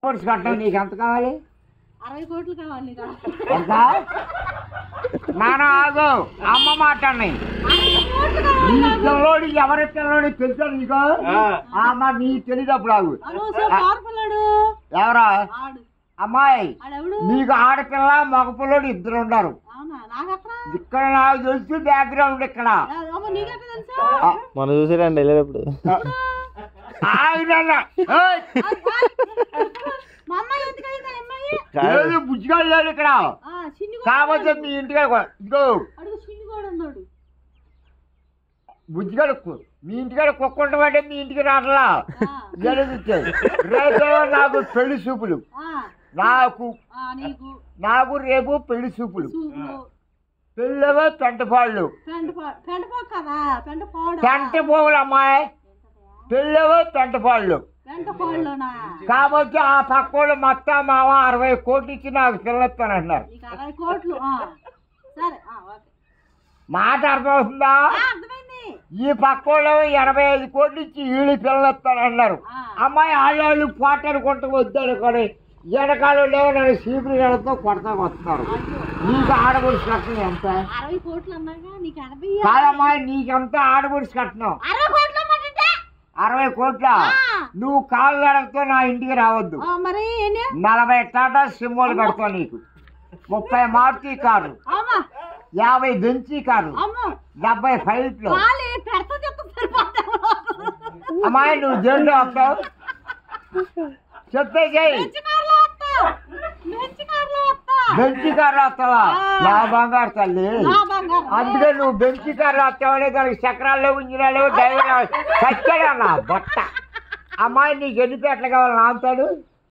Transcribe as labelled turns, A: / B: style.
A: కట్టం నీకు ఎంత కావాలి?
B: 60 కోట్లు కావాలి.
A: ఎంత నాన్న ఆగు, అమ్మ మాట్లాడి పిల్లోడి ఎవరి పిల్లోడి తెలుసా నీకు? అమ్మ నీ తెలియదప్పుడు ఆగు. ఎవరా అమ్మాయి? నీకు ఆడపిల్ల మగ పిల్లోడు ఇద్దరు ఉన్నారు ఇక్కడ. నాకు తెలుసు బ్యాక్గ్రౌండ్ ఇక్కడ
C: మనం చూసారండి వెళ్ళేటప్పుడు.
A: బుజ్జిగాడు లేడు ఇక్కడ కాకపోతే మీ ఇంటికి ఇదిగో బుజ్జిగాడు మీ ఇంటికాడ కుక్క ఉండమంటే మీ ఇంటికి రాట్లా జరుగుతాయి. రేపు నాకు పెళ్లి చూపులు, నాకు రేపు పెళ్లి చూపులు. పెళ్ళేమో పెంటపాళ్ళు, పెంట పోవులు అమ్మాయి. పెళ్ళేమో పెంటపాళ్ళు కాబట్టి ఆ పక్కోళ్ళు మొత్తం మామ 60 కోట్లు ఇచ్చి నాకు పిల్లెత్తానంటున్నారు. మాట అర్థమవుతుందా? ఈ పక్కోళ్ళు 85 కోట్లు ఇచ్చి వీళ్ళు పిల్లెత్తానంటున్నారు. అమ్మాయి ఆళ్ళు పోటాడుకుంటూ వద్దాడు కానీ వెనకాల లేవు నన్ను సీపులు గడతో కొడతా వస్తున్నారు. నీకు ఆడబొడిసి కట్టడం ఎంత? కాదమ్మాయి నీకెంత ఆడబొడిసి కట్టడం? 60 కోట్ల. నువ్వు కాళ్ళు గడతో నా ఇంటికి రావద్దు. 40 టాటా సింబోలు పెడతావు నీకు, 30 మారుతి కార్లు, 50 బెంచీ కార్లు, 70 ఫైట్లు. అమ్మాయి నువ్వు జైల్లో వస్తావు చెప్తే చెయ్యి. బెంచీ కార్లు వస్తావా? నా బంగారు తల్లి. అందుకే నువ్వు బెంచీ కార్లు వస్తావనే దానికి చక్రాలు ఇంజినాలు డ్రైవర్ చచ్చాడు అన్న బట్ట. అమ్మాయి నీకు ఎన్ని పేటలు కావాలి నాంతాడు?